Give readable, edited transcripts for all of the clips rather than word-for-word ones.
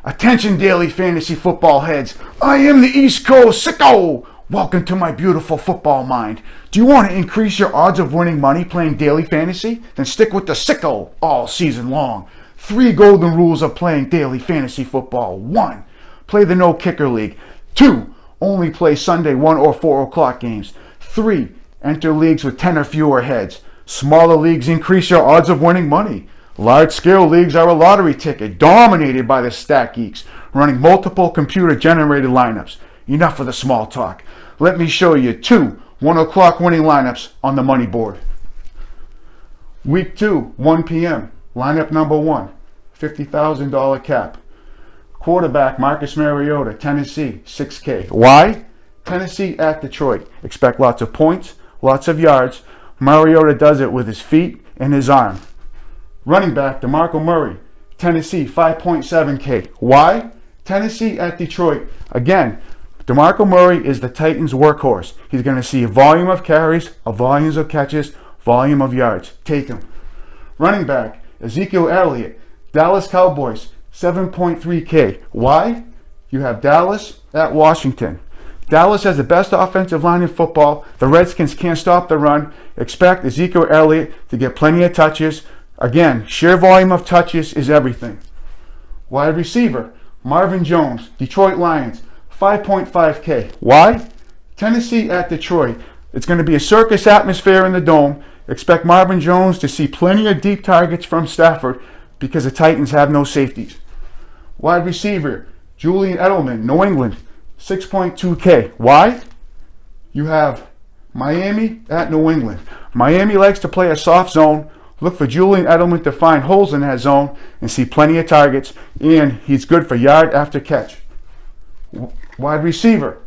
Attention, daily fantasy football heads. I am the East Coast Sicko. Welcome to my beautiful football mind. Do you want to increase your odds of winning money playing daily fantasy? Then stick with the Sicko all season long. 3 golden rules of playing daily fantasy football. 1. Play the no kicker league. 2. Only play Sunday 1 or 4 o'clock games. 3. Enter leagues with 10 or fewer heads. Smaller leagues increase your odds of winning money. Large-scale leagues are a lottery ticket dominated by the stat geeks, running multiple computer-generated lineups. Enough of the small talk. Let me show you 2 1 o'clock winning lineups on the money board. Week 2, 1 p.m. Lineup number 1, $50,000 cap. Quarterback Marcus Mariota, Tennessee, 6K. Why? Tennessee at Detroit. Expect lots of points, lots of yards. Mariota does it with his feet and his arm. Running back DeMarco Murray, Tennessee, 5.7K. Why? Tennessee at Detroit. Again, DeMarco Murray is the Titans' workhorse. He's going to see a volume of carries, a volume of catches, volume of yards. Take him. Running back Ezekiel Elliott, Dallas Cowboys, 7.3K. Why? You have Dallas at Washington. Dallas has the best offensive line in football. The Redskins can't stop the run. Expect Ezekiel Elliott to get plenty of touches. Again, sheer volume of touches is everything. Wide receiver, Marvin Jones, Detroit Lions, 5.5K. Why? Tennessee at Detroit. It's going to be a circus atmosphere in the Dome. Expect Marvin Jones to see plenty of deep targets from Stafford because the Titans have no safeties. Wide receiver, Julian Edelman, New England, 6.2K. Why? You have Miami at New England. Miami likes to play a soft zone. Look for Julian Edelman to find holes in that zone and see plenty of targets, and he's good for yard after catch. Wide receiver,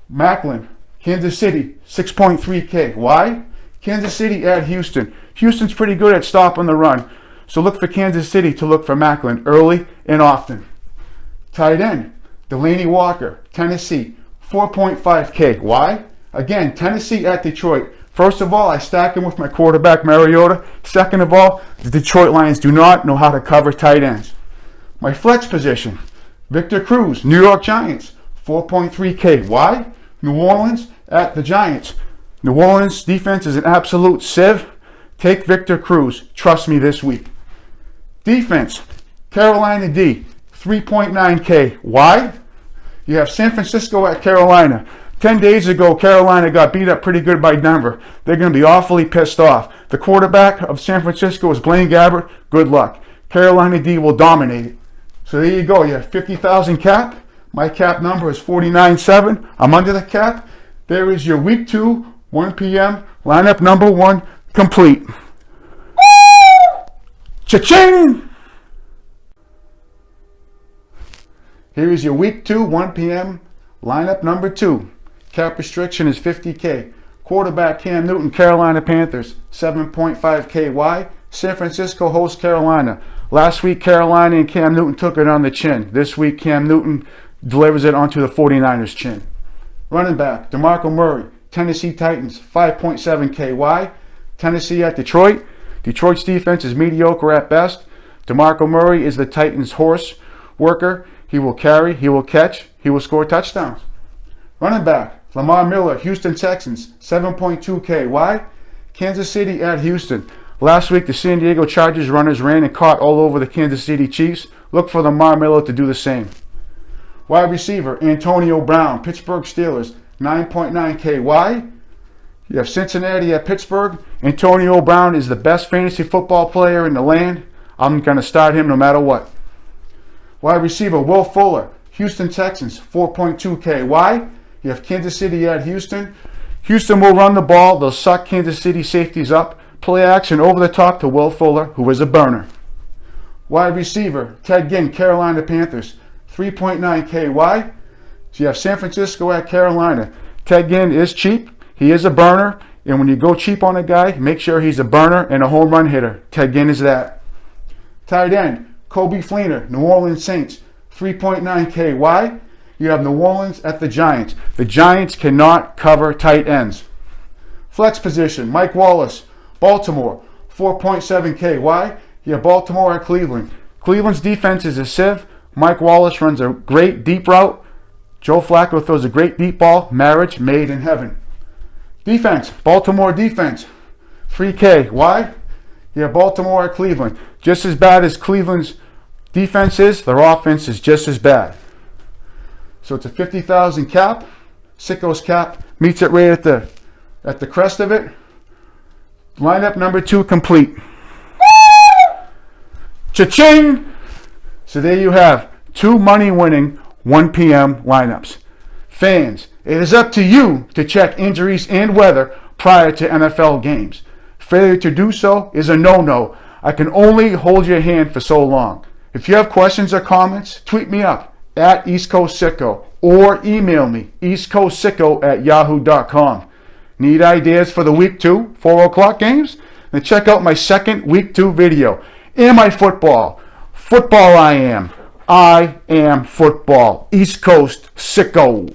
Macklin, Kansas City, 6.3K. Why? Kansas City at Houston. Houston's pretty good at stopping the run, so look for Kansas City to look for Macklin early and often. Tight end, Delaney Walker, Tennessee, 4.5K. Why? Again, Tennessee at Detroit. First of all, I stack him with my quarterback, Mariota. Second of all, the Detroit Lions do not know how to cover tight ends. My flex position, Victor Cruz, New York Giants, 4.3K. Why? New Orleans at the Giants. New Orleans defense is an absolute sieve. Take Victor Cruz. Trust me this week. Defense, Carolina D, 3.9K. Why? You have San Francisco at Carolina. 10 days ago, Carolina got beat up pretty good by Denver. They're going to be awfully pissed off. The quarterback of San Francisco is Blaine Gabbert. Good luck. Carolina D will dominate it. So there you go. You have 50,000 cap. My cap number is 49.7. I'm under the cap. There is your week 2, 1 p.m. lineup number 1 complete. Cha-ching! Here is your week 2, 1 p.m. lineup number 2. Cap restriction is 50K. Quarterback Cam Newton, Carolina Panthers, 7.5K. Why? San Francisco hosts Carolina. Last week, Carolina and Cam Newton took it on the chin. This week, Cam Newton delivers it onto the 49ers' chin. Running back, DeMarco Murray, Tennessee Titans, 5.7K. Why? Tennessee at Detroit. Detroit's defense is mediocre at best. DeMarco Murray is the Titans' horse worker. He will carry, he will catch, he will score touchdowns. Running back, Lamar Miller, Houston Texans, 7.2K. Why? Kansas City at Houston. Last week, the San Diego Chargers runners ran and caught all over the Kansas City Chiefs. Look for Lamar Miller to do the same. Wide receiver, Antonio Brown, Pittsburgh Steelers, 9.9K. Why? You have Cincinnati at Pittsburgh. Antonio Brown is the best fantasy football player in the land. I'm going to start him no matter what. Wide receiver, Will Fuller, Houston Texans, 4.2K. Why? You have Kansas City at Houston. Houston will run the ball. They'll suck Kansas City safeties up. Play action over the top to Will Fuller, who is a burner. Wide receiver, Ted Ginn, Carolina Panthers, 3.9K. Why? So you have San Francisco at Carolina. Ted Ginn is cheap. He is a burner. And when you go cheap on a guy, make sure he's a burner and a home run hitter. Ted Ginn is that. Tight end, Coby Fleener, New Orleans Saints, 3.9K. Why? You have New Orleans at the Giants. The Giants cannot cover tight ends. Flex position, Mike Wallace, Baltimore, 4.7K. Why? You have Baltimore at Cleveland. Cleveland's defense is a sieve. Mike Wallace runs a great deep route. Joe Flacco throws a great deep ball. Marriage made in heaven. Defense, Baltimore defense. 3K. Why? Yeah, Baltimore at Cleveland. Just as bad as Cleveland's defense is, their offense is just as bad. So it's a 50,000 cap. Sicko's cap meets it right at the crest of it. Lineup number 2 complete. Cha-ching! So there you have 2 money-winning 1 p.m. lineups. Fans, it is up to you to check injuries and weather prior to NFL games. Failure to do so is a no-no. I can only hold your hand for so long. If you have questions or comments, tweet me up at East Coast Sicko or email me eastcoastsicko@yahoo.com. Need ideas for the Week 2 4 o'clock games? Then check out my second Week 2 video. Am I football? Football I am. I am football. East Coast Sicko.